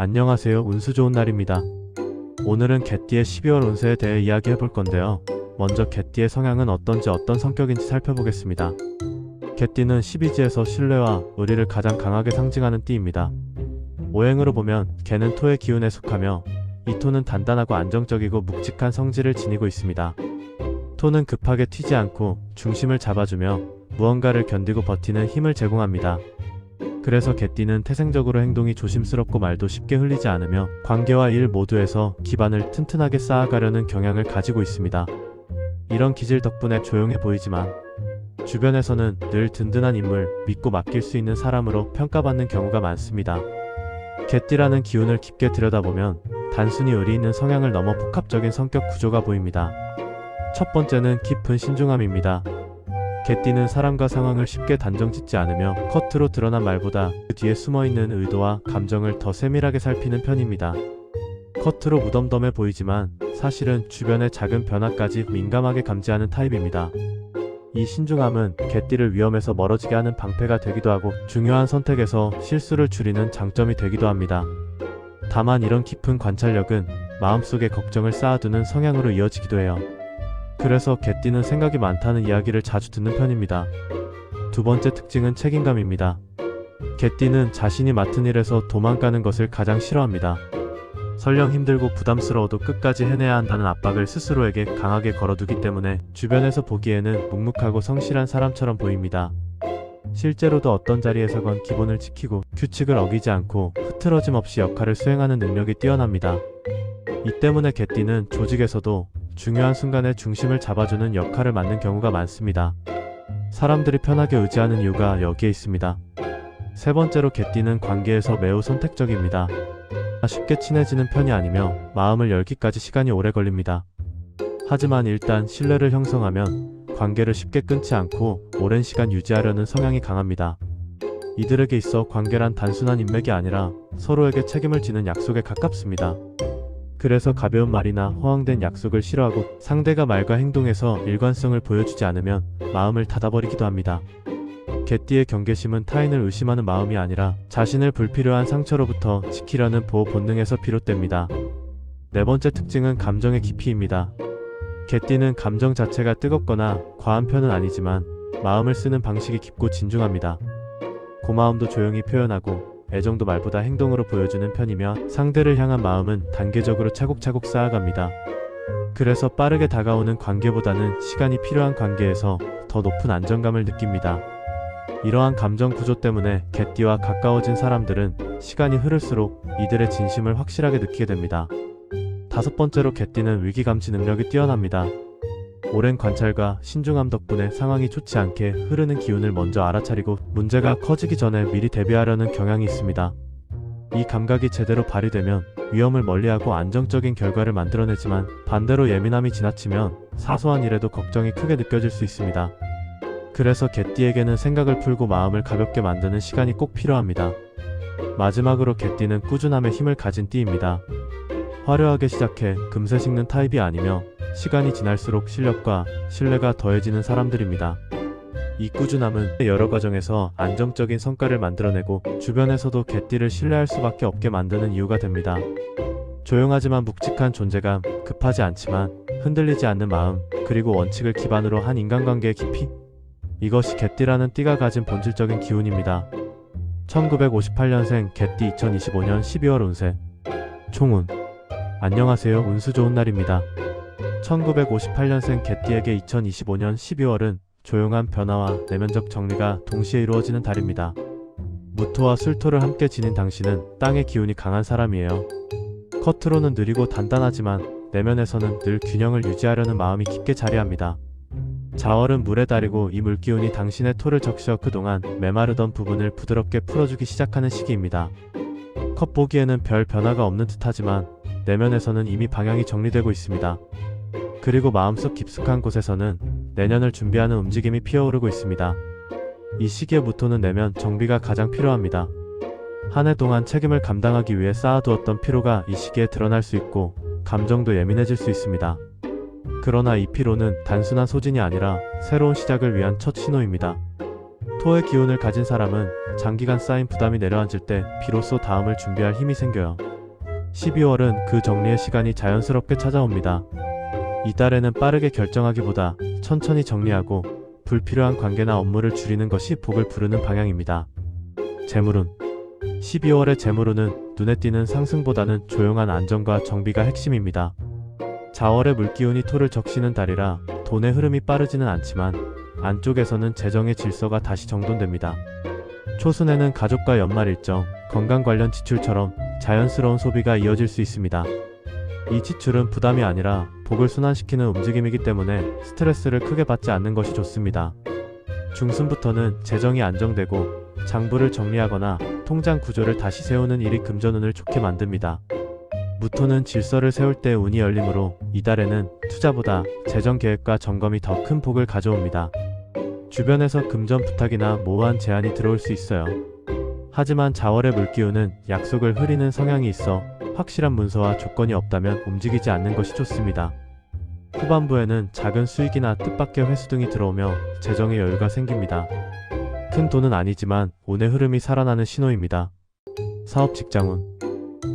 안녕하세요. 운수 좋은 날입니다. 오늘은 개띠의 12월 운세에 대해 이야기해 볼 건데요. 먼저 개띠의 성향은 어떤지 어떤 성격인지 살펴보겠습니다. 개띠는 12지에서 신뢰와 의리를 가장 강하게 상징하는 띠입니다. 오행으로 보면 개는 토의 기운에 속하며 이 토는 단단하고 안정적이고 묵직한 성질을 지니고 있습니다. 토는 급하게 튀지 않고 중심을 잡아주며 무언가를 견디고 버티는 힘을 제공합니다. 그래서 개띠는 태생적으로 행동이 조심스럽고 말도 쉽게 흘리지 않으며 관계와 일 모두에서 기반을 튼튼하게 쌓아가려는 경향을 가지고 있습니다. 이런 기질 덕분에 조용해 보이지만 주변에서는 늘 든든한 인물, 믿고 맡길 수 있는 사람으로 평가받는 경우가 많습니다. 개띠라는 기운을 깊게 들여다보면 단순히 의리 있는 성향을 넘어 복합적인 성격 구조가 보입니다. 첫 번째는 깊은 신중함입니다. 개띠는 사람과 상황을 쉽게 단정짓지 않으며 겉으로 드러난 말보다 그 뒤에 숨어있는 의도와 감정을 더 세밀하게 살피는 편입니다. 겉으로 무덤덤해 보이지만 사실은 주변의 작은 변화까지 민감하게 감지하는 타입입니다. 이 신중함은 개띠를 위험에서 멀어지게 하는 방패가 되기도 하고 중요한 선택에서 실수를 줄이는 장점이 되기도 합니다. 다만 이런 깊은 관찰력은 마음속에 걱정을 쌓아두는 성향으로 이어지기도 해요. 그래서 개띠는 생각이 많다는 이야기를 자주 듣는 편입니다. 두 번째 특징은 책임감입니다. 개띠는 자신이 맡은 일에서 도망가는 것을 가장 싫어합니다. 설령 힘들고 부담스러워도 끝까지 해내야 한다는 압박을 스스로에게 강하게 걸어두기 때문에 주변에서 보기에는 묵묵하고 성실한 사람처럼 보입니다. 실제로도 어떤 자리에서건 기본을 지키고 규칙을 어기지 않고 흐트러짐 없이 역할을 수행하는 능력이 뛰어납니다. 이 때문에 개띠는 조직에서도 중요한 순간에 중심을 잡아주는 역할을 맡는 경우가 많습니다. 사람들이 편하게 의지하는 이유가 여기에 있습니다. 세 번째로 개띠는 관계에서 매우 선택적입니다. 쉽게 친해지는 편이 아니며 마음을 열기까지 시간이 오래 걸립니다. 하지만 일단 신뢰를 형성하면 관계를 쉽게 끊지 않고 오랜 시간 유지하려는 성향이 강합니다. 이들에게 있어 관계란 단순한 인맥이 아니라 서로에게 책임을 지는 약속에 가깝습니다. 그래서 가벼운 말이나 허황된 약속을 싫어하고 상대가 말과 행동에서 일관성을 보여주지 않으면 마음을 닫아버리기도 합니다. 개띠의 경계심은 타인을 의심하는 마음이 아니라 자신을 불필요한 상처로부터 지키려는 보호 본능에서 비롯됩니다. 네 번째 특징은 감정의 깊이입니다. 개띠는 감정 자체가 뜨겁거나 과한 편은 아니지만 마음을 쓰는 방식이 깊고 진중합니다. 고마움도 조용히 표현하고 애정도 말보다 행동으로 보여주는 편이며 상대를 향한 마음은 단계적으로 차곡차곡 쌓아갑니다. 그래서 빠르게 다가오는 관계보다는 시간이 필요한 관계에서 더 높은 안정감을 느낍니다. 이러한 감정 구조 때문에 개띠와 가까워진 사람들은 시간이 흐를수록 이들의 진심을 확실하게 느끼게 됩니다. 다섯 번째로 개띠는 위기감지 능력이 뛰어납니다. 오랜 관찰과 신중함 덕분에 상황이 좋지 않게 흐르는 기운을 먼저 알아차리고 문제가 커지기 전에 미리 대비하려는 경향이 있습니다. 이 감각이 제대로 발휘되면 위험을 멀리하고 안정적인 결과를 만들어내지만 반대로 예민함이 지나치면 사소한 일에도 걱정이 크게 느껴질 수 있습니다. 그래서 개띠에게는 생각을 풀고 마음을 가볍게 만드는 시간이 꼭 필요합니다. 마지막으로 개띠는 꾸준함의 힘을 가진 띠입니다. 화려하게 시작해 금세 식는 타입이 아니며 시간이 지날수록 실력과 신뢰가 더해지는 사람들입니다. 이 꾸준함은 여러 과정에서 안정적인 성과를 만들어내고 주변에서도 개띠를 신뢰할 수밖에 없게 만드는 이유가 됩니다. 조용하지만 묵직한 존재감, 급하지 않지만 흔들리지 않는 마음, 그리고 원칙을 기반으로 한 인간관계의 깊이? 이것이 개띠라는 띠가 가진 본질적인 기운입니다. 1958년생 개띠 2025년 12월 운세 총운. 안녕하세요. 운수 좋은 날입니다. 1958년생 개띠에게 2025년 12월은 조용한 변화와 내면적 정리가 동시에 이루어지는 달입니다. 무토와 술토를 함께 지닌 당신은 땅의 기운이 강한 사람이에요. 겉으로는 느리고 단단하지만 내면에서는 늘 균형을 유지하려는 마음이 깊게 자리합니다. 자월은 물의 달이고 이 물기운이 당신의 토를 적셔 그동안 메마르던 부분을 부드럽게 풀어주기 시작하는 시기입니다. 겉보기에는 별 변화가 없는 듯하지만 내면에서는 이미 방향이 정리되고 있습니다. 그리고 마음속 깊숙한 곳에서는 내년을 준비하는 움직임이 피어오르고 있습니다. 이 시기에 무토는 내면 정비가 가장 필요합니다. 한 해 동안 책임을 감당하기 위해 쌓아두었던 피로가 이 시기에 드러날 수 있고 감정도 예민해질 수 있습니다. 그러나 이 피로는 단순한 소진이 아니라 새로운 시작을 위한 첫 신호입니다. 토의 기운을 가진 사람은 장기간 쌓인 부담이 내려앉을 때 비로소 다음을 준비할 힘이 생겨요. 12월은 그 정리의 시간이 자연스럽게 찾아옵니다. 이달에는 빠르게 결정하기보다 천천히 정리하고 불필요한 관계나 업무를 줄이는 것이 복을 부르는 방향입니다. 재물운. 12월의 재물운은 눈에 띄는 상승보다는 조용한 안정과 정비가 핵심입니다. 자월의 물기운이 토를 적시는 달이라 돈의 흐름이 빠르지는 않지만 안쪽에서는 재정의 질서가 다시 정돈됩니다. 초순에는 가족과 연말 일정, 건강 관련 지출처럼 자연스러운 소비가 이어질 수 있습니다. 이 지출은 부담이 아니라 복을 순환시키는 움직임이기 때문에 스트레스를 크게 받지 않는 것이 좋습니다. 중순부터는 재정이 안정되고 장부를 정리하거나 통장 구조를 다시 세우는 일이 금전운을 좋게 만듭니다. 무토는 질서를 세울 때 운이 열리므로 이달에는 투자보다 재정 계획과 점검이 더 큰 복을 가져옵니다. 주변에서 금전 부탁이나 모호한 제안이 들어올 수 있어요. 하지만 자월의 물기운은 약속을 흐리는 성향이 있어 확실한 문서와 조건이 없다면 움직이지 않는 것이 좋습니다. 후반부에는 작은 수익이나 뜻밖의 회수 등이 들어오며 재정의 여유가 생깁니다. 큰 돈은 아니지만 운의 흐름이 살아나는 신호입니다. 사업 직장운.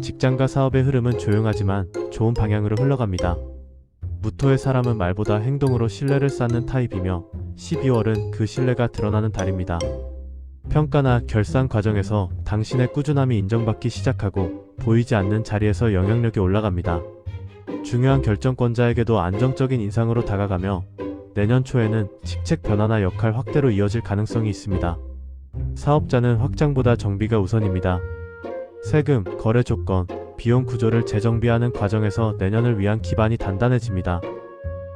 직장과 사업의 흐름은 조용하지만 좋은 방향으로 흘러갑니다. 무토의 사람은 말보다 행동으로 신뢰를 쌓는 타입이며 12월은 그 신뢰가 드러나는 달입니다. 평가나 결산 과정에서 당신의 꾸준함이 인정받기 시작하고 보이지 않는 자리에서 영향력이 올라갑니다. 중요한 결정권자에게도 안정적인 인상으로 다가가며 내년 초에는 직책 변화나 역할 확대로 이어질 가능성이 있습니다. 사업자는 확장보다 정비가 우선입니다. 세금, 거래 조건, 비용 구조를 재정비하는 과정에서 내년을 위한 기반이 단단해집니다.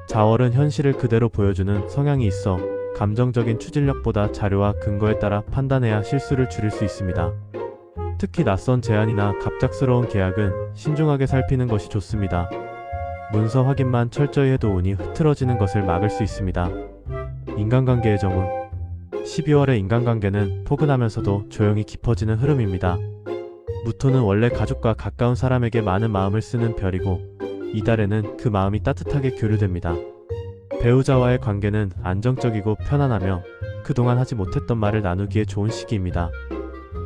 자월은 현실을 그대로 보여주는 성향이 있어 감정적인 추진력보다 자료와 근거에 따라 판단해야 실수를 줄일 수 있습니다. 특히 낯선 제안이나 갑작스러운 계약은 신중하게 살피는 것이 좋습니다. 문서 확인만 철저히 해도 운이 흐트러지는 것을 막을 수 있습니다. 인간관계의 정운. 12월의 인간관계는 포근하면서도 조용히 깊어지는 흐름입니다. 무토는 원래 가족과 가까운 사람에게 많은 마음을 쓰는 별이고 이달에는 그 마음이 따뜻하게 교류됩니다. 배우자와의 관계는 안정적이고 편안하며 그동안 하지 못했던 말을 나누기에 좋은 시기입니다.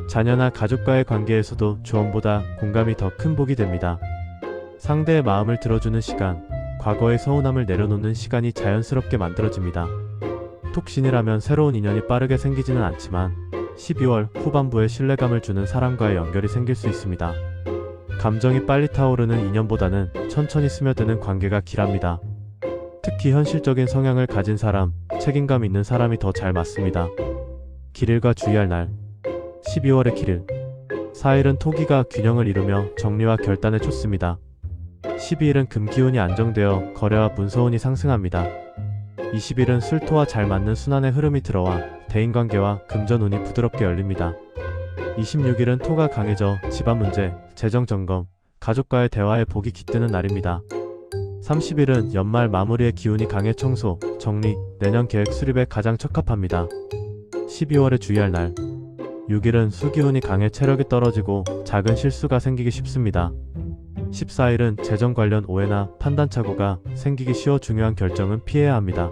자녀나 가족과의 관계에서도 조언보다 공감이 더 큰 복이 됩니다. 상대의 마음을 들어주는 시간, 과거의 서운함을 내려놓는 시간이 자연스럽게 만들어집니다. 톡신이라면 새로운 인연이 빠르게 생기지는 않지만 12월 후반부에 신뢰감을 주는 사람과의 연결이 생길 수 있습니다. 감정이 빨리 타오르는 인연보다는 천천히 스며드는 관계가 길합니다. 특히 현실적인 성향을 가진 사람, 책임감 있는 사람이 더 잘 맞습니다. 길일과 주의할 날. 12월의 길일. 4일은 토기가 균형을 이루며 정리와 결단에 좋습니다. 12일은 금기운이 안정되어 거래와 문서운이 상승합니다. 20일은 술토와 잘 맞는 순환의 흐름이 들어와 대인관계와 금전운이 부드럽게 열립니다. 26일은 토가 강해져 집안 문제, 재정 점검, 가족과의 대화에 복이 깃드는 날입니다. 30일은 연말 마무리의 기운이 강해 청소, 정리, 내년 계획 수립에 가장 적합합니다. 12월에 주의할 날. 6일은 수기운이 강해 체력이 떨어지고 작은 실수가 생기기 쉽습니다. 14일은 재정 관련 오해나 판단착오가 생기기 쉬워 중요한 결정은 피해야 합니다.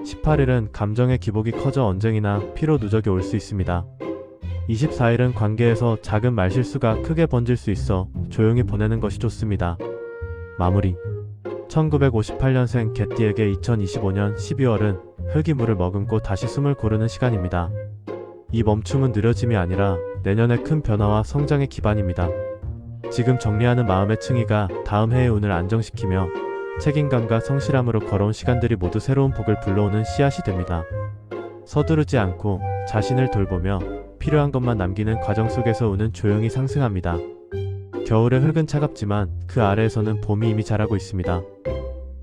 18일은 감정의 기복이 커져 언쟁이나 피로 누적이 올 수 있습니다. 24일은 관계에서 작은 말실수가 크게 번질 수 있어 조용히 보내는 것이 좋습니다. 마무리. 1958년생 개띠에게 2025년 12월은 흙이물을 머금고 다시 숨을 고르는 시간입니다. 이 멈춤은 느려짐이 아니라 내년의 큰 변화와 성장의 기반입니다. 지금 정리하는 마음의 층위가 다음 해의 운을 안정시키며 책임감과 성실함으로 걸어온 시간들이 모두 새로운 복을 불러오는 씨앗이 됩니다. 서두르지 않고 자신을 돌보며 필요한 것만 남기는 과정 속에서 운은 조용히 상승합니다. 겨울의 흙은 차갑지만 그 아래에서는 봄이 이미 자라고 있습니다.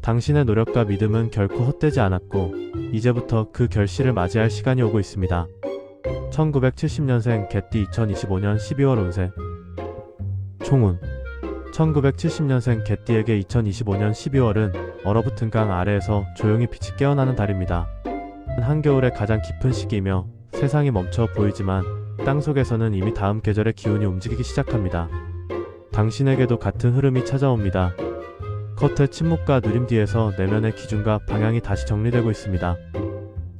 당신의 노력과 믿음은 결코 헛되지 않았고 이제부터 그 결실을 맞이할 시간이 오고 있습니다. 1970년생 개띠 2025년 12월 운세. 총운. 1970년생 개띠에게 2025년 12월은 얼어붙은 강 아래에서 조용히 빛이 깨어나는 달입니다. 한겨울의 가장 깊은 시기이며 세상이 멈춰 보이지만 땅속에서는 이미 다음 계절의 기운이 움직이기 시작합니다. 당신에게도 같은 흐름이 찾아옵니다. 겉의 침묵과 누림 뒤에서 내면의 기준과 방향이 다시 정리되고 있습니다.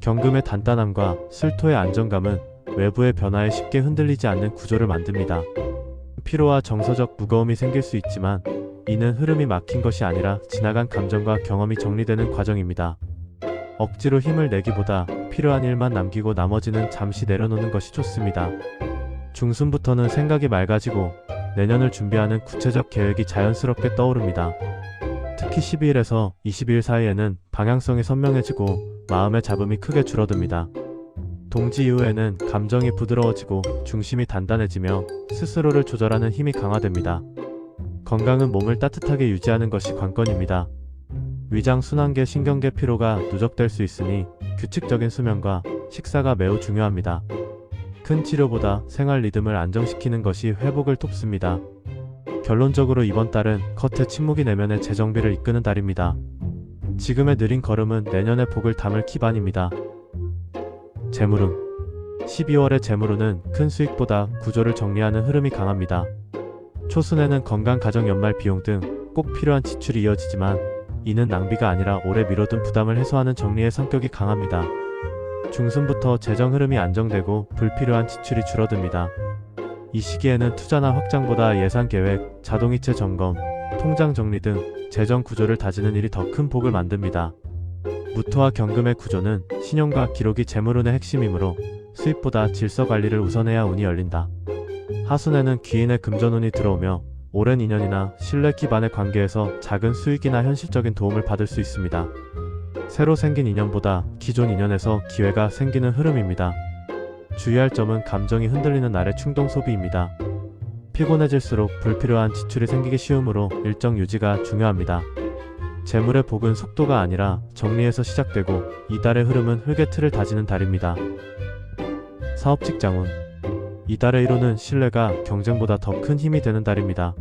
경금의 단단함과 술토의 안정감은 외부의 변화에 쉽게 흔들리지 않는 구조를 만듭니다. 피로와 정서적 무거움이 생길 수 있지만 이는 흐름이 막힌 것이 아니라 지나간 감정과 경험이 정리되는 과정입니다. 억지로 힘을 내기보다 필요한 일만 남기고 나머지는 잠시 내려놓는 것이 좋습니다. 중순부터는 생각이 맑아지고 내년을 준비하는 구체적 계획이 자연스럽게 떠오릅니다. 특히 12일에서 22일 사이에는 방향성이 선명해지고 마음의 잡음이 크게 줄어듭니다. 동지 이후에는 감정이 부드러워지고 중심이 단단해지며 스스로를 조절하는 힘이 강화됩니다. 건강은 몸을 따뜻하게 유지하는 것이 관건입니다. 위장 순환계 신경계 피로가 누적될 수 있으니 규칙적인 수면과 식사가 매우 중요합니다. 큰 치료보다 생활 리듬을 안정시키는 것이 회복을 돕습니다. 결론적으로 이번 달은 겉의 침묵이 내면의 재정비를 이끄는 달입니다. 지금의 느린 걸음은 내년의 복을 담을 기반입니다. 재물운 12월의 재물운은 큰 수익보다 구조를 정리하는 흐름이 강합니다. 초순에는 건강, 가정, 연말 비용 등 꼭 필요한 지출이 이어지지만 이는 낭비가 아니라 오래 미뤄둔 부담을 해소하는 정리의 성격이 강합니다. 중순부터 재정 흐름이 안정되고 불필요한 지출이 줄어듭니다. 이 시기에는 투자나 확장보다 예산 계획, 자동이체 점검, 통장 정리 등 재정 구조를 다지는 일이 더 큰 복을 만듭니다. 무토와 경금의 구조는 신용과 기록이 재물운의 핵심이므로 수입보다 질서 관리를 우선해야 운이 열린다. 하순에는 귀인의 금전운이 들어오며 오랜 인연이나 신뢰 기반의 관계에서 작은 수익이나 현실적인 도움을 받을 수 있습니다. 새로 생긴 인연보다 기존 인연에서 기회가 생기는 흐름입니다. 주의할 점은 감정이 흔들리는 날의 충동 소비입니다. 피곤해질수록 불필요한 지출이 생기기 쉬우므로 일정 유지가 중요합니다. 재물의 복은 속도가 아니라 정리에서 시작되고 이달의 흐름은 흙의 틀을 다지는 달입니다. 사업 직장운 이달의 1호는 신뢰가 경쟁보다 더 큰 힘이 되는 달입니다.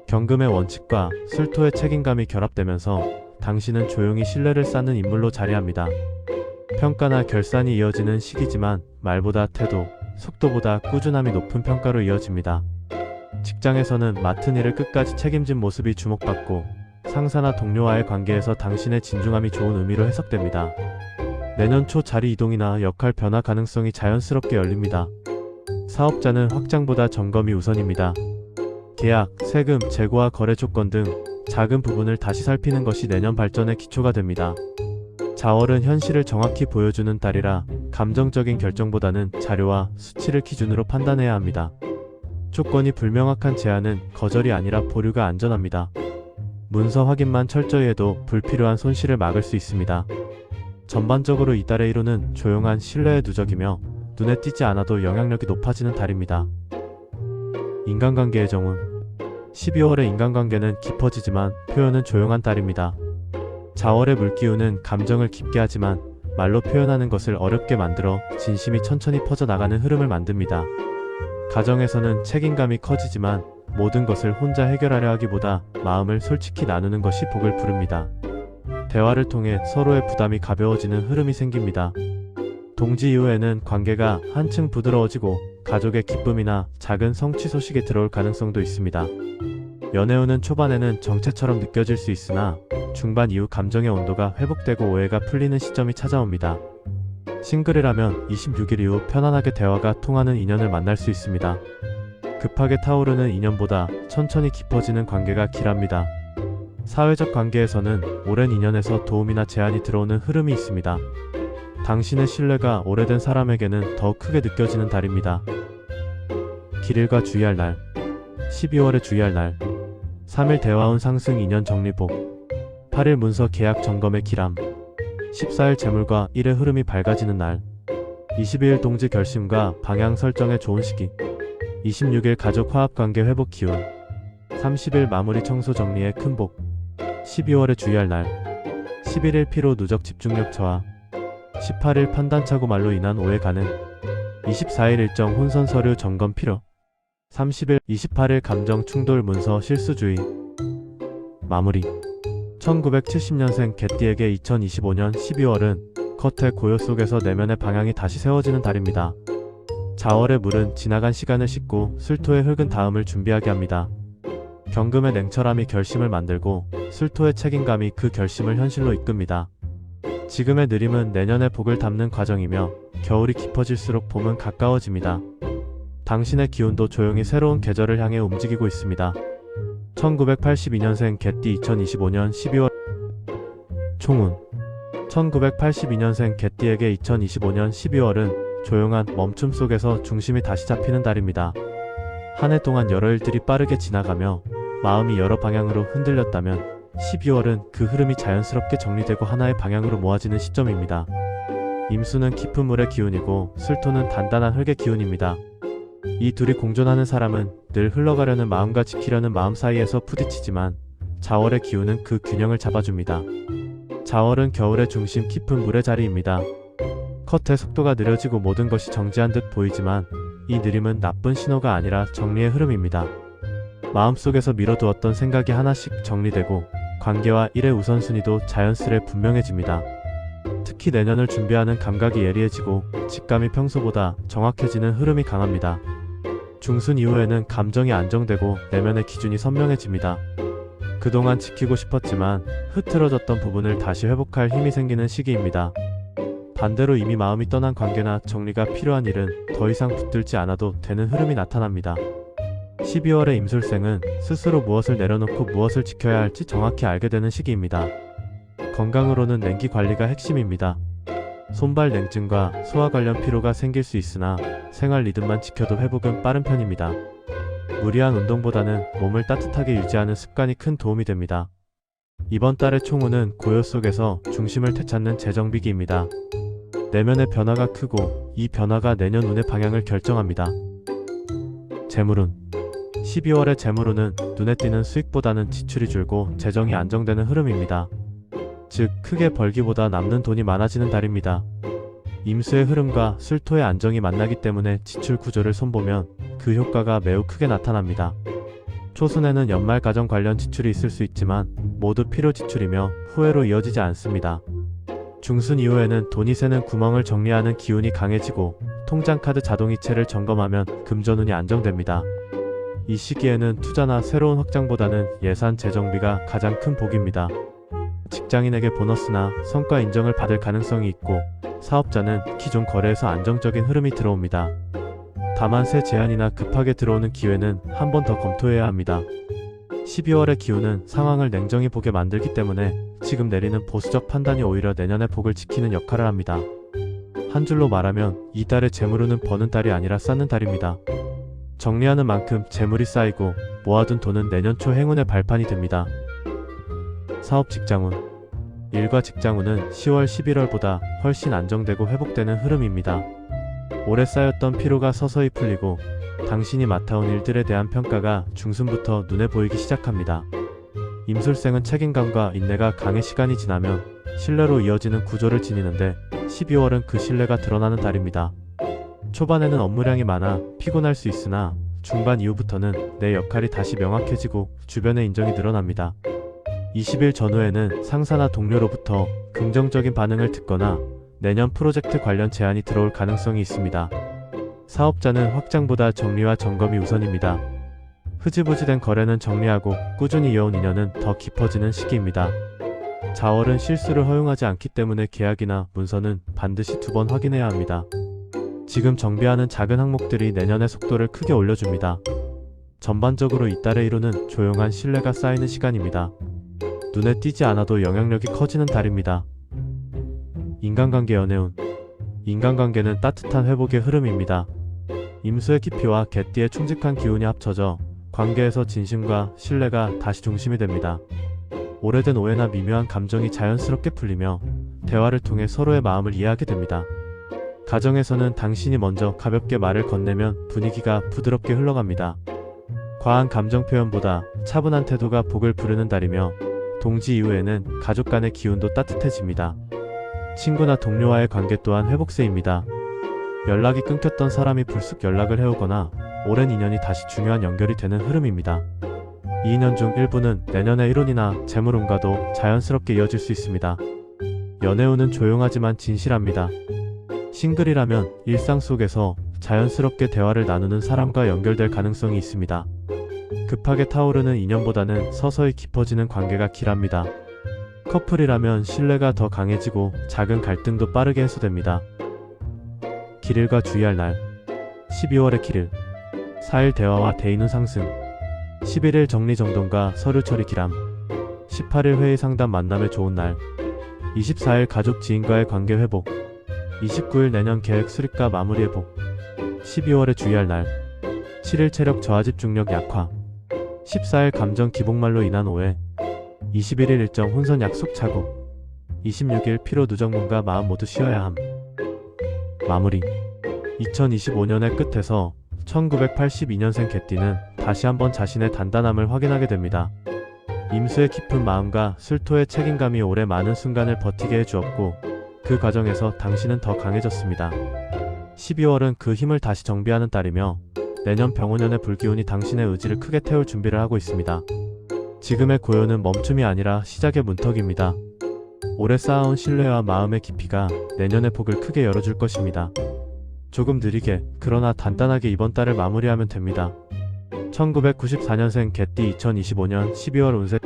경금의 원칙과 술토의 책임감이 결합되면서 당신은 조용히 신뢰를 쌓는 인물로 자리합니다. 평가나 결산이 이어지는 시기지만 말보다 태도, 속도보다 꾸준함이 높은 평가로 이어집니다. 직장에서는 맡은 일을 끝까지 책임진 모습이 주목받고 상사나 동료와의 관계에서 당신의 진중함이 좋은 의미로 해석됩니다. 내년 초 자리 이동이나 역할 변화 가능성이 자연스럽게 열립니다. 사업자는 확장보다 점검이 우선입니다. 계약, 세금, 재고와 거래 조건 등 작은 부분을 다시 살피는 것이 내년 발전의 기초가 됩니다. 자월은 현실을 정확히 보여주는 달이라 감정적인 결정보다는 자료와 수치를 기준으로 판단해야 합니다. 조건이 불명확한 제안은 거절이 아니라 보류가 안전합니다. 문서 확인만 철저히 해도 불필요한 손실을 막을 수 있습니다. 전반적으로 이달의 1호는 조용한 신뢰의 누적이며 눈에 띄지 않아도 영향력이 높아지는 달입니다. 인간관계의 정운 12월의 인간관계는 깊어지지만 표현은 조용한 달입니다. 자월의 물기운은 감정을 깊게 하지만 말로 표현하는 것을 어렵게 만들어 진심이 천천히 퍼져나가는 흐름을 만듭니다. 가정에서는 책임감이 커지지만 모든 것을 혼자 해결하려 하기보다 마음을 솔직히 나누는 것이 복을 부릅니다. 대화를 통해 서로의 부담이 가벼워지는 흐름이 생깁니다. 동지 이후에는 관계가 한층 부드러워지고 가족의 기쁨이나 작은 성취 소식이 들어올 가능성도 있습니다. 연애운은 초반에는 정체처럼 느껴질 수 있으나 중반 이후 감정의 온도가 회복되고 오해가 풀리는 시점이 찾아옵니다. 싱글이라면 26일 이후 편안하게 대화가 통하는 인연을 만날 수 있습니다. 급하게 타오르는 인연보다 천천히 깊어지는 관계가 길합니다. 사회적 관계에서는 오랜 인연에서 도움이나 제안이 들어오는 흐름이 있습니다. 당신의 신뢰가 오래된 사람에게는 더 크게 느껴지는 달입니다. 길일과 주의할 날 12월에 주의할 날 3일 대화운 상승 인연 정리복 8일 문서 계약 점검의 기람 14일 재물과 일의 흐름이 밝아지는 날 22일 동지 결심과 방향 설정에 좋은 시기 26일 가족 화합관계 회복 기운 30일 마무리 청소 정리의 큰 복 12월에 주의할 날 11일 피로 누적 집중력 저하 18일 판단착오 말로 인한 오해 가능 24일 일정 혼선 서류 점검 필요 30일 28일 감정 충돌 문서 실수주의 마무리 1970년생 개띠에게 2025년 12월은 겉의 고요 속에서 내면의 방향이 다시 세워지는 달입니다. 자월의 물은 지나간 시간을 씻고 술토의 흙은 다음을 준비하게 합니다. 경금의 냉철함이 결심을 만들고 술토의 책임감이 그 결심을 현실로 이끕니다. 지금의 느림은 내년의 복을 담는 과정이며 겨울이 깊어질수록 봄은 가까워집니다. 당신의 기운도 조용히 새로운 계절을 향해 움직이고 있습니다. 1982년생 개띠 2025년 12월 총운 1982년생 개띠에게 2025년 12월은 조용한 멈춤 속에서 중심이 다시 잡히는 달입니다. 한 해 동안 여러 일들이 빠르게 지나가며 마음이 여러 방향으로 흔들렸다면 12월은 그 흐름이 자연스럽게 정리되고 하나의 방향으로 모아지는 시점입니다. 임수는 깊은 물의 기운이고 술토는 단단한 흙의 기운입니다. 이 둘이 공존하는 사람은 늘 흘러가려는 마음과 지키려는 마음 사이에서 부딪히지만 자월의 기운은 그 균형을 잡아줍니다. 자월은 겨울의 중심 깊은 물의 자리입니다. 컷의 속도가 느려지고 모든 것이 정지한 듯 보이지만 이 느림은 나쁜 신호가 아니라 정리의 흐름입니다. 마음속에서 미뤄두었던 생각이 하나씩 정리되고 관계와 일의 우선순위도 자연스레 분명해집니다. 특히 내년을 준비하는 감각이 예리해지고 직감이 평소보다 정확해지는 흐름이 강합니다. 중순 이후에는 감정이 안정되고 내면의 기준이 선명해집니다. 그동안 지키고 싶었지만 흐트러졌던 부분을 다시 회복할 힘이 생기는 시기입니다. 반대로 이미 마음이 떠난 관계나 정리가 필요한 일은 더 이상 붙들지 않아도 되는 흐름이 나타납니다. 12월의 임술생은 스스로 무엇을 내려놓고 무엇을 지켜야 할지 정확히 알게 되는 시기입니다. 건강으로는 냉기 관리가 핵심입니다. 손발 냉증과 소화 관련 피로가 생길 수 있으나 생활 리듬만 지켜도 회복은 빠른 편입니다. 무리한 운동보다는 몸을 따뜻하게 유지하는 습관이 큰 도움이 됩니다. 이번 달의 총운은 고요 속에서 중심을 되찾는 재정비기입니다. 내면의 변화가 크고 이 변화가 내년 운의 방향을 결정합니다. 재물운 12월의 재물운은 눈에 띄는 수익보다는 지출이 줄고 재정이 안정되는 흐름입니다. 즉 크게 벌기보다 남는 돈이 많아지는 달입니다. 임수의 흐름과 술토의 안정이 만나기 때문에 지출 구조를 손보면 그 효과가 매우 크게 나타납니다. 초순에는 연말 가정 관련 지출이 있을 수 있지만 모두 필요 지출이며 후회로 이어지지 않습니다. 중순 이후에는 돈이 새는 구멍을 정리하는 기운이 강해지고 통장카드 자동이체를 점검하면 금전운이 안정됩니다. 이 시기에는 투자나 새로운 확장보다는 예산 재정비가 가장 큰 복입니다. 직장인에게 보너스나 성과 인정을 받을 가능성이 있고 사업자는 기존 거래에서 안정적인 흐름이 들어옵니다. 다만 새 제안이나 급하게 들어오는 기회는 한 번 더 검토해야 합니다. 12월의 기운은 상황을 냉정히 보게 만들기 때문에 지금 내리는 보수적 판단이 오히려 내년의 복을 지키는 역할을 합니다. 한 줄로 말하면 이 달의 재물운은 버는 달이 아니라 쌓는 달입니다. 정리하는 만큼 재물이 쌓이고 모아둔 돈은 내년 초 행운의 발판이 됩니다. 사업 직장운 일과 직장운은 10월 11월보다 훨씬 안정되고 회복되는 흐름입니다. 오래 쌓였던 피로가 서서히 풀리고 당신이 맡아온 일들에 대한 평가가 중순부터 눈에 보이기 시작합니다. 임술생은 책임감과 인내가 강해 시간이 지나면 신뢰로 이어지는 구조를 지니는데 12월은 그 신뢰가 드러나는 달입니다. 초반에는 업무량이 많아 피곤할 수 있으나 중반 이후부터는 내 역할이 다시 명확해지고 주변의 인정이 늘어납니다. 20일 전후에는 상사나 동료로부터 긍정적인 반응을 듣거나 내년 프로젝트 관련 제안이 들어올 가능성이 있습니다. 사업자는 확장보다 정리와 점검이 우선입니다. 흐지부지된 거래는 정리하고 꾸준히 이어온 인연은 더 깊어지는 시기입니다. 자월은 실수를 허용하지 않기 때문에 계약이나 문서는 반드시 2번 확인해야 합니다. 지금 정비하는 작은 항목들이 내년의 속도를 크게 올려줍니다. 전반적으로 이달의 1호는 조용한 신뢰가 쌓이는 시간입니다. 눈에 띄지 않아도 영향력이 커지는 달입니다. 인간관계 연애운 인간관계는 따뜻한 회복의 흐름입니다. 임수의 깊이와 개띠의 충직한 기운이 합쳐져 관계에서 진심과 신뢰가 다시 중심이 됩니다. 오래된 오해나 미묘한 감정이 자연스럽게 풀리며 대화를 통해 서로의 마음을 이해하게 됩니다. 가정에서는 당신이 먼저 가볍게 말을 건네면 분위기가 부드럽게 흘러갑니다. 과한 감정 표현보다 차분한 태도가 복을 부르는 달이며 동지 이후에는 가족 간의 기운도 따뜻해집니다. 친구나 동료와의 관계 또한 회복세입니다. 연락이 끊겼던 사람이 불쑥 연락을 해오거나 오랜 인연이 다시 중요한 연결이 되는 흐름입니다. 이 인연 중 일부는 내년의 1운이나 재물운과도 자연스럽게 이어질 수 있습니다. 연애운은 조용하지만 진실합니다. 싱글이라면 일상 속에서 자연스럽게 대화를 나누는 사람과 연결될 가능성이 있습니다. 급하게 타오르는 인연보다는 서서히 깊어지는 관계가 길합니다. 커플이라면 신뢰가 더 강해지고 작은 갈등도 빠르게 해소됩니다. 길일과 주의할 날 12월의 길일 4일 대화와 대인후 상승 11일 정리정돈과 서류 처리 기람 18일 회의 상담 만남에 좋은 날 24일 가족 지인과의 관계 회복 29일 내년 계획 수립과 마무리 회복 12월에 주의할 날 7일 체력 저하 집중력 약화 14일 감정 기복말로 인한 오해 21일 일정 혼선 약속 착오 26일 피로 누적 몸과 마음 모두 쉬어야 함. 마무리 2025년의 끝에서 1982년생 개띠는 다시 한번 자신의 단단함을 확인하게 됩니다. 임수의 깊은 마음과 술토의 책임감이 오래 많은 순간을 버티게 해주었고 그 과정에서 당신은 더 강해졌습니다. 12월은 그 힘을 다시 정비하는 달이며 내년 병오년의 불기운이 당신의 의지를 크게 태울 준비를 하고 있습니다. 지금의 고요는 멈춤이 아니라 시작의 문턱입니다. 오래 쌓아온 신뢰와 마음의 깊이가 내년의 폭을 크게 열어줄 것입니다. 조금 느리게 그러나 단단하게 이번 달을 마무리하면 됩니다. 1994년생 개띠 2025년 12월 운세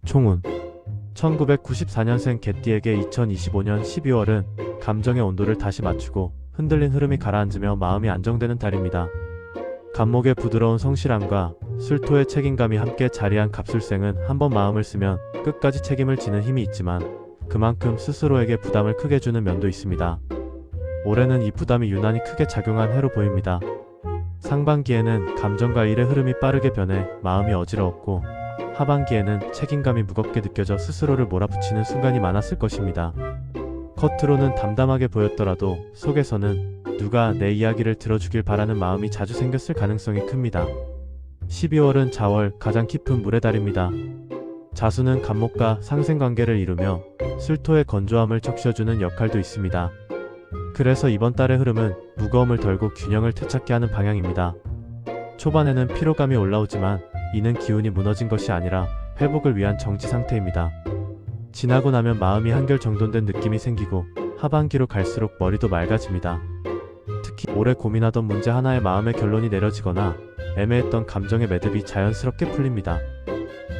총운 1994년생 개띠에게 2025년 12월은 감정의 온도를 다시 맞추고 흔들린 흐름이 가라앉으며 마음이 안정되는 달입니다. 간목의 부드러운 성실함과 술토의 책임감이 함께 자리한 갑술생은 한번 마음을 쓰면 끝까지 책임을 지는 힘이 있지만 그만큼 스스로에게 부담을 크게 주는 면도 있습니다. 올해는 이 부담이 유난히 크게 작용한 해로 보입니다. 상반기에는 감정과 일의 흐름이 빠르게 변해 마음이 어지러웠고 하반기에는 책임감이 무겁게 느껴져 스스로를 몰아붙이는 순간이 많았을 것입니다. 겉으로는 담담하게 보였더라도 속에서는 누가 내 이야기를 들어주길 바라는 마음이 자주 생겼을 가능성이 큽니다. 12월은 자월 가장 깊은 물의 달입니다. 자수는 간목과 상생관계를 이루며 술토의 건조함을 적셔주는 역할도 있습니다. 그래서 이번 달의 흐름은 무거움을 덜고 균형을 되찾게 하는 방향입니다. 초반에는 피로감이 올라오지만 이는 기운이 무너진 것이 아니라 회복을 위한 정지 상태입니다. 지나고 나면 마음이 한결 정돈된 느낌이 생기고 하반기로 갈수록 머리도 맑아집니다. 특히 오래 고민하던 문제 하나에 마음의 결론이 내려지거나 애매했던 감정의 매듭이 자연스럽게 풀립니다.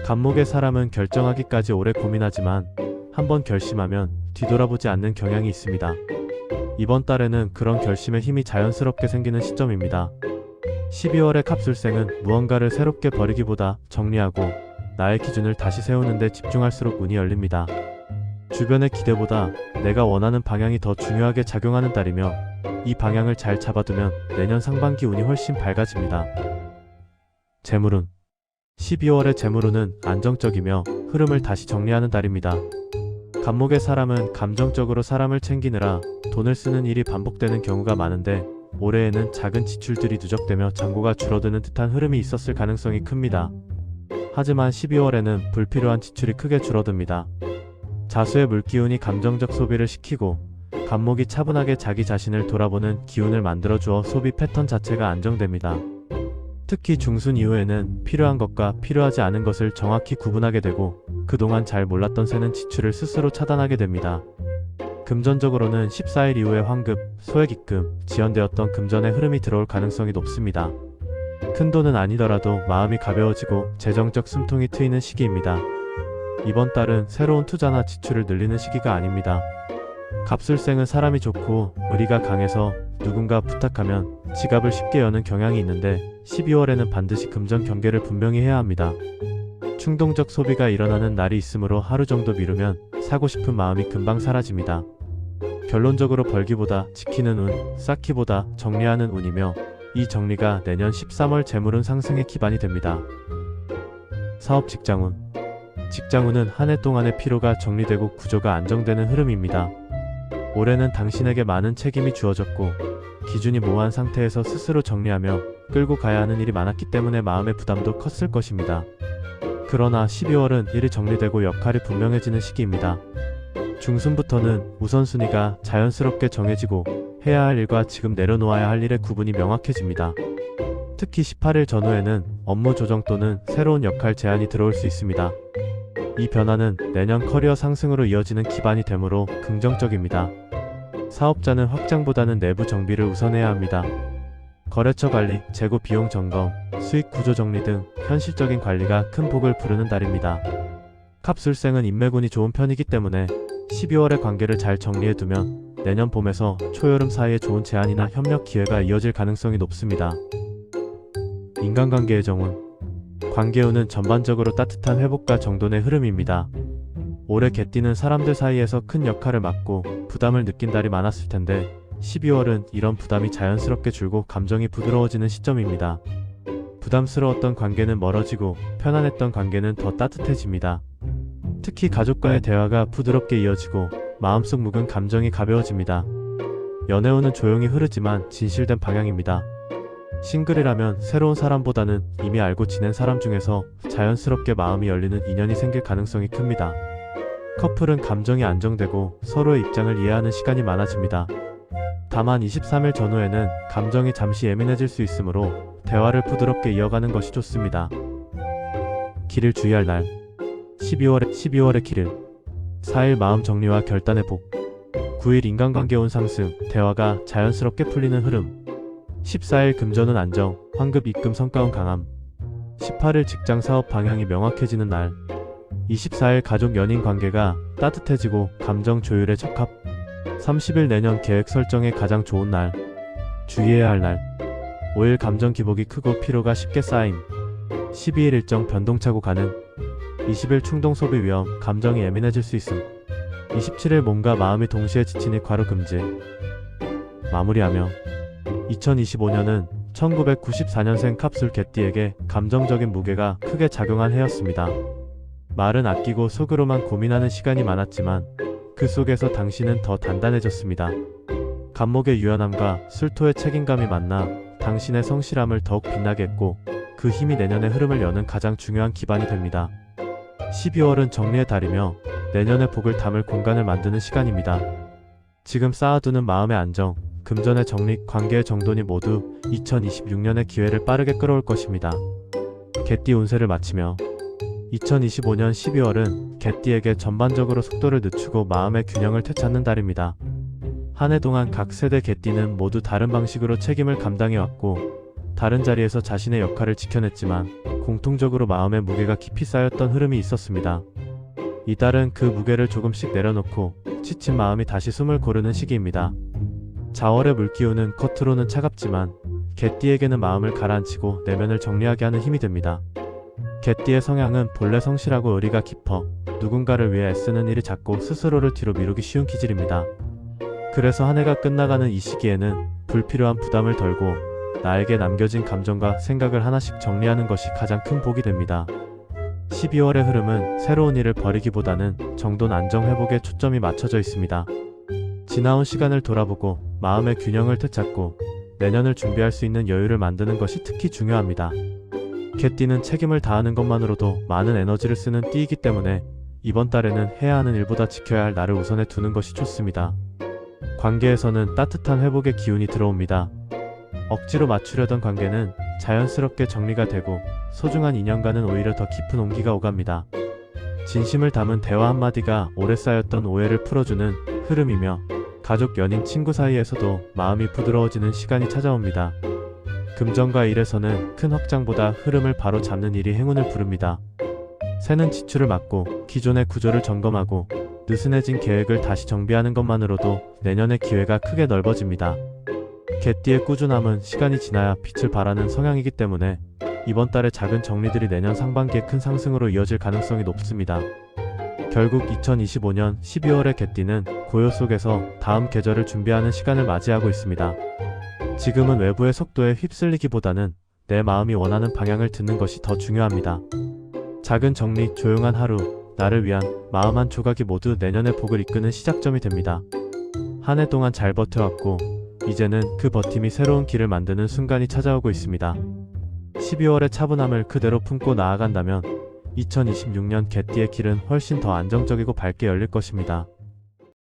간목의 사람은 결정하기까지 오래 고민하지만 한번 결심하면 뒤돌아보지 않는 경향이 있습니다. 이번 달에는 그런 결심의 힘이 자연스럽게 생기는 시점입니다. 12월의 갑술생은 무언가를 새롭게 버리기보다 정리하고 나의 기준을 다시 세우는 데 집중할수록 운이 열립니다. 주변의 기대보다 내가 원하는 방향이 더 중요하게 작용하는 달이며 이 방향을 잘 잡아두면 내년 상반기 운이 훨씬 밝아집니다. 재물운 12월의 재물운은 안정적이며 흐름을 다시 정리하는 달입니다. 간목의 사람은 감정적으로 사람을 챙기느라 돈을 쓰는 일이 반복되는 경우가 많은데 올해에는 작은 지출들이 누적되며 잔고가 줄어드는 듯한 흐름이 있었을 가능성이 큽니다. 하지만 12월에는 불필요한 지출이 크게 줄어듭니다. 자수의 물기운이 감정적 소비를 시키고 간목이 차분하게 자기 자신을 돌아보는 기운을 만들어주어 소비 패턴 자체가 안정됩니다. 특히 중순 이후에는 필요한 것과 필요하지 않은 것을 정확히 구분하게 되고 그동안 잘 몰랐던 새는 지출을 스스로 차단하게 됩니다. 금전적으로는 14일 이후에 환급, 소액 입금, 지연되었던 금전의 흐름이 들어올 가능성이 높습니다. 큰 돈은 아니더라도 마음이 가벼워지고 재정적 숨통이 트이는 시기입니다. 이번 달은 새로운 투자나 지출을 늘리는 시기가 아닙니다. 갑술생은 사람이 좋고 의리가 강해서 누군가 부탁하면 지갑을 쉽게 여는 경향이 있는데 12월에는 반드시 금전 경계를 분명히 해야 합니다. 충동적 소비가 일어나는 날이 있으므로 하루 정도 미루면 사고 싶은 마음이 금방 사라집니다. 결론적으로 벌기보다 지키는 운, 쌓기보다 정리하는 운이며 이 정리가 내년 13월 재물운 상승의 기반이 됩니다. 사업 직장운 직장운은 한 해 동안의 피로가 정리되고 구조가 안정되는 흐름입니다. 올해는 당신에게 많은 책임이 주어졌고 기준이 모호한 상태에서 스스로 정리하며 끌고 가야 하는 일이 많았기 때문에 마음의 부담도 컸을 것입니다. 그러나 12월은 일이 정리되고 역할이 분명해지는 시기입니다. 중순부터는 우선순위가 자연스럽게 정해지고 해야 할 일과 지금 내려놓아야 할 일의 구분이 명확해집니다. 특히 18일 전후에는 업무 조정 또는 새로운 역할 제안이 들어올 수 있습니다. 이 변화는 내년 커리어 상승으로 이어지는 기반이 되므로 긍정적입니다. 사업자는 확장보다는 내부 정비를 우선해야 합니다. 거래처 관리, 재고 비용 점검, 수익 구조 정리 등 현실적인 관리가 큰 복을 부르는 달입니다. 갑술생은 인매군이 좋은 편이기 때문에 12월의 관계를 잘 정리해두면 내년 봄에서 초여름 사이에 좋은 제안이나 협력 기회가 이어질 가능성이 높습니다. 인간관계의 정운. 관계 운은 전반적으로 따뜻한 회복과 정돈의 흐름입니다. 올해 개띠는 사람들 사이에서 큰 역할을 맡고 부담을 느낀 달이 많았을 텐데 12월은 이런 부담이 자연스럽게 줄고 감정이 부드러워지는 시점입니다. 부담스러웠던 관계는 멀어지고 편안했던 관계는 더 따뜻해집니다. 특히 가족과의 대화가 부드럽게 이어지고 마음속 묵은 감정이 가벼워집니다. 연애운은 조용히 흐르지만 진실된 방향입니다. 싱글이라면 새로운 사람보다는 이미 알고 지낸 사람 중에서 자연스럽게 마음이 열리는 인연이 생길 가능성이 큽니다. 커플은 감정이 안정되고 서로의 입장을 이해하는 시간이 많아집니다. 다만 23일 전후에는 감정이 잠시 예민해질 수 있으므로 대화를 부드럽게 이어가는 것이 좋습니다. 길을 주의할 날. 12월의 길을. 4일 마음 정리와 결단의 복. 9일 인간관계 운 상승, 대화가 자연스럽게 풀리는 흐름. 14일 금전운 안정, 환급 입금 성과운 강함. 18일 직장 사업 방향이 명확해지는 날. 24일 가족 연인 관계가 따뜻해지고 감정 조율에 적합. 30일 내년 계획 설정에 가장 좋은 날. 주의해야 할 날. 5일 감정 기복이 크고 피로가 쉽게 쌓임. 12일 일정 변동차고 가능. 20일 충동 소비 위험, 감정이 예민해질 수 있음. 27일 몸과 마음이 동시에 지치니 과로 금지. 마무리하며 2025년은 1994년생 갑술 개띠에게 감정적인 무게가 크게 작용한 해였습니다. 말은 아끼고 속으로만 고민하는 시간이 많았지만 그 속에서 당신은 더 단단해졌습니다. 간목의 유연함과 술토의 책임감이 만나 당신의 성실함을 더욱 빛나게 했고 그 힘이 내년의 흐름을 여는 가장 중요한 기반이 됩니다. 12월은 정리의 달이며 내년의 복을 담을 공간을 만드는 시간입니다. 지금 쌓아두는 마음의 안정, 금전의 정리, 관계의 정돈이 모두 2026년의 기회를 빠르게 끌어올 것입니다. 개띠 운세를 마치며 2025년 12월은 개띠에게 전반적으로 속도를 늦추고 마음의 균형을 되찾는 달입니다. 한 해 동안 각 세대 개띠는 모두 다른 방식으로 책임을 감당해왔고 다른 자리에서 자신의 역할을 지켜냈지만 공통적으로 마음의 무게가 깊이 쌓였던 흐름이 있었습니다. 이달은 그 무게를 조금씩 내려놓고 지친 마음이 다시 숨을 고르는 시기입니다. 자월의 물기운은 겉으로는 차갑지만 개띠에게는 마음을 가라앉히고 내면을 정리하게 하는 힘이 됩니다. 개띠의 성향은 본래 성실하고 의리가 깊어 누군가를 위해 애쓰는 일이 작고 스스로를 뒤로 미루기 쉬운 기질입니다. 그래서 한 해가 끝나가는 이 시기에는 불필요한 부담을 덜고 나에게 남겨진 감정과 생각을 하나씩 정리하는 것이 가장 큰 복이 됩니다. 12월의 흐름은 새로운 일을 벌이기보다는 정돈 안정 회복에 초점이 맞춰져 있습니다. 지나온 시간을 돌아보고 마음의 균형을 되찾고 내년을 준비할 수 있는 여유를 만드는 것이 특히 중요합니다. 개띠는 책임을 다하는 것만으로도 많은 에너지를 쓰는 띠이기 때문에 이번 달에는 해야 하는 일보다 지켜야 할 날을 우선에 두는 것이 좋습니다. 관계에서는 따뜻한 회복의 기운이 들어옵니다. 억지로 맞추려던 관계는 자연스럽게 정리가 되고 소중한 인연과는 오히려 더 깊은 온기가 오갑니다. 진심을 담은 대화 한마디가 오래 쌓였던 오해를 풀어주는 흐름이며 가족, 연인, 친구 사이에서도 마음이 부드러워지는 시간이 찾아옵니다. 금전과 일에서는 큰 확장보다 흐름을 바로 잡는 일이 행운을 부릅니다. 새는 지출을 막고 기존의 구조를 점검하고 느슨해진 계획을 다시 정비하는 것만으로도 내년의 기회가 크게 넓어집니다. 개띠의 꾸준함은 시간이 지나야 빛을 발하는 성향이기 때문에 이번 달의 작은 정리들이 내년 상반기에 큰 상승으로 이어질 가능성이 높습니다. 결국 2025년 12월의 개띠는 고요 속에서 다음 계절을 준비하는 시간을 맞이하고 있습니다. 지금은 외부의 속도에 휩쓸리기보다는 내 마음이 원하는 방향을 듣는 것이 더 중요합니다. 작은 정리, 조용한 하루, 나를 위한 마음 한 조각이 모두 내년의 복을 이끄는 시작점이 됩니다. 한 해 동안 잘 버텨왔고 이제는 그 버팀이 새로운 길을 만드는 순간이 찾아오고 있습니다. 12월의 차분함을 그대로 품고 나아간다면 2026년 개띠의 길은 훨씬 더 안정적이고 밝게 열릴 것입니다.